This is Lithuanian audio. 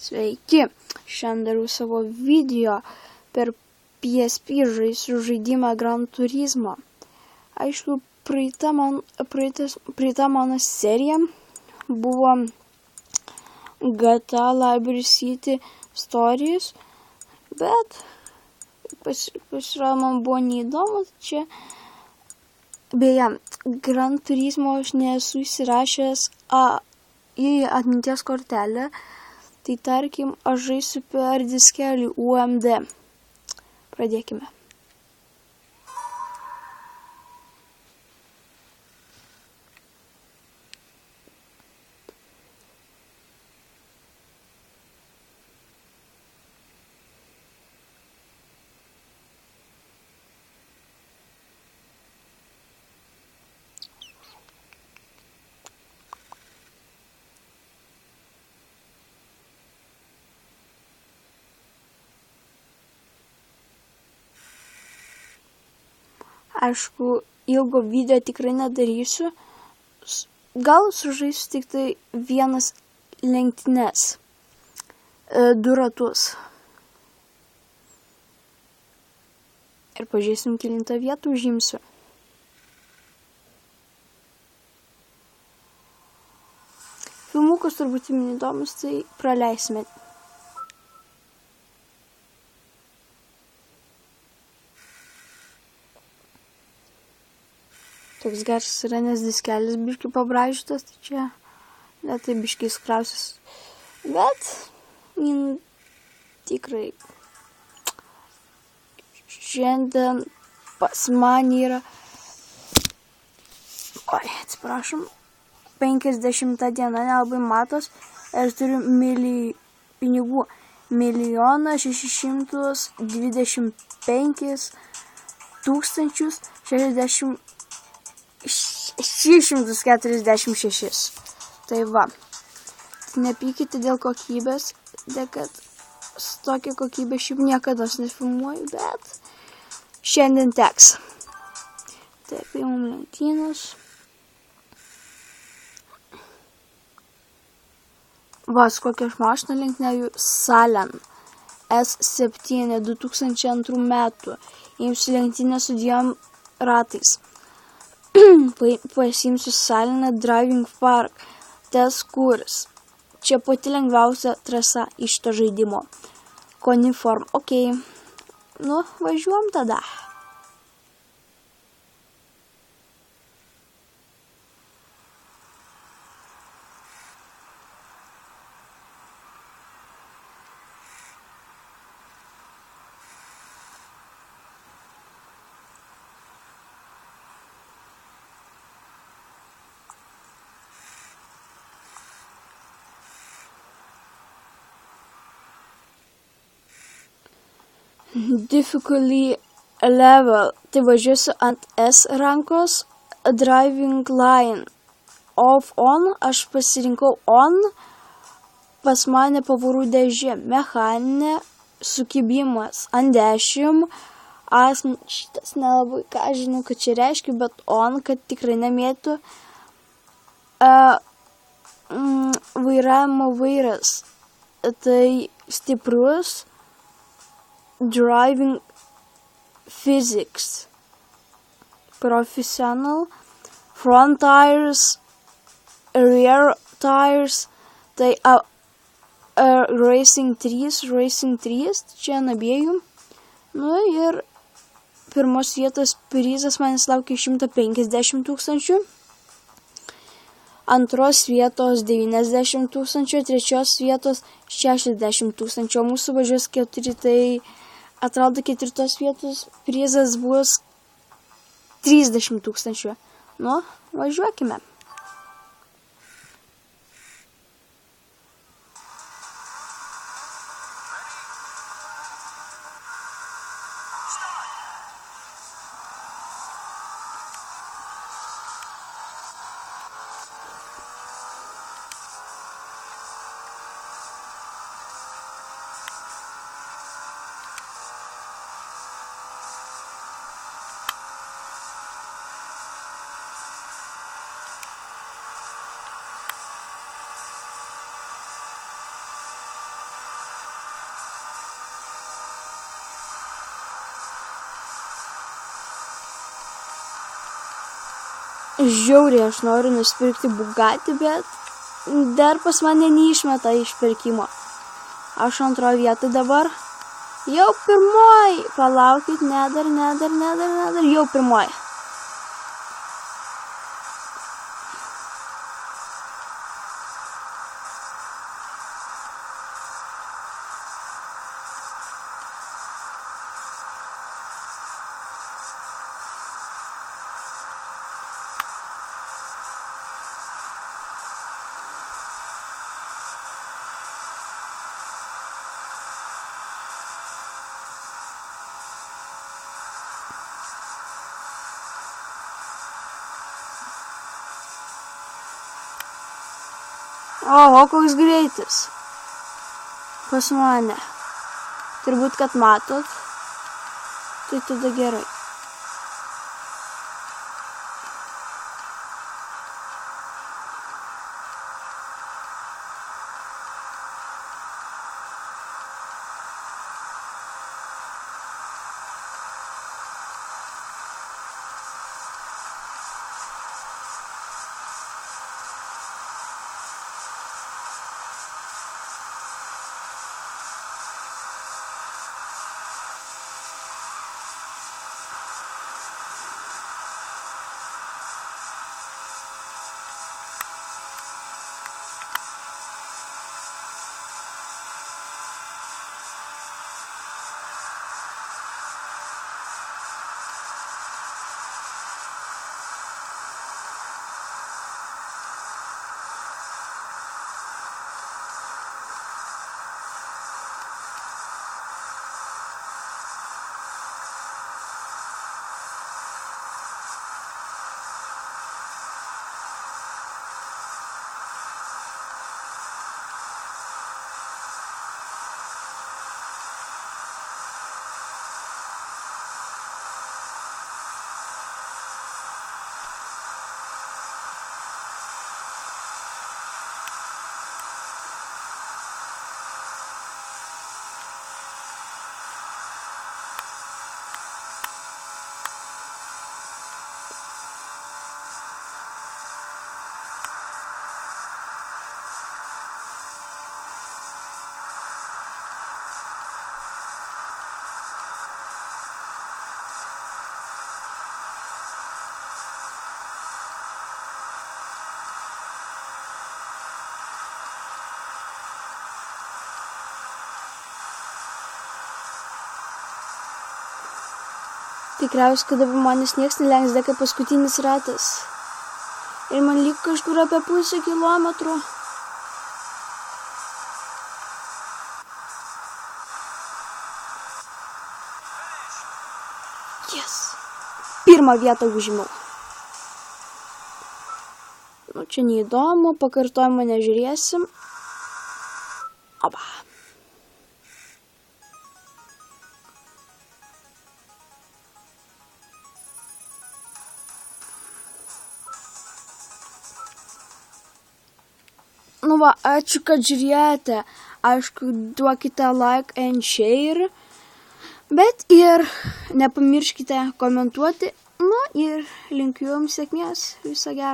Sveiki, šiandien darau savo video per PSP žaisiu žaidimą Gran Turismo. Aišku, praeita mano serija buvo GTA Liberty City Stories, bet pasirodo man buvo neįdomu čia. Beje, Gran Turismo aš nesu įsirašęs į atminties kortelę. Tai tarkim, aš žaisiu per diskelį UMD. Pradėkime. Aišku, ilgo video tikrai nedarysiu. Gal sužaisiu tik tai vienas lenktynes. 2 ratus. Ir pažiūrėsim, kelintą vietą užimsiu. Filmukas turbūt įdomus, tai praleisime. Toks garsas yra, nes diskelis biškai pabraižytas, tai čia netai biškai skrausis. Bet tikrai šiandien pas man yra 50 diena, nelabai matos, ir turiu pinigų 1 625 646. Tai va. Nepykite dėl kokybės, kad su tokia kokybė šiaip niekada nefilmuoju, bet šiandien teks. Taip, įmum lentynas. Vas, kokią aš mašiną lenktyniauju Salen S7 2002 metų. Imsiu lenktynę su 2 ratais. Pasiimsiu Saleną Driving Park Test Course. Čia pati lengviausia trasa iš to žaidimo. Coniform. Ok. Važiuojam tada. Difficulty level. Tai važiuosiu ant S rankos. Driving line. Off on. Aš pasirinkau on. Pas mane pavarų dėžė. Mechaninė. Sukibimas ant 10. Šitas nelabai ką žinau, kad čia reiškia, bet on, kad tikrai nemėtų. Vairavimo vairas. Tai stiprus. Driving physics. Professional. Front tires. Rear tires. Tai Racing 3. Čia ant abiejų. Ir pirmos vietos prizas manęs laukia 150 000. Antros vietos 90 000. Trečios vietos 60 000. Mūsų važiuos 4, tai atrodo 4 vietos prizas bus 30 000. Važiuokime. Žiauriai aš noriu nusipirkti Bugatti, bet dar pas mane neišmeta iš pirkimo. Aš antroje vietoje dabar. Jau pirmoji. Palaukit, nedar. Jau pirmoji. Oho, koks greitis. Pas mane. Turbūt, kad matot. Tai tada gerai. Tikriausiai, kad dabar manęs nieks nelenks, dėka paskutinis ratas. Ir man liko kažkur apie pusę kilometro. Yes. Pirmą vietą užėmiau. Nu, čia neįdomu, pakartojimą nežiūrėsim. Oba. Nu va, ačiū, kad žiūrėjote. Aišku, duokite like and share. Bet ir nepamirškite komentuoti. Nu ir linkiu jums sėkmės. Viso gero.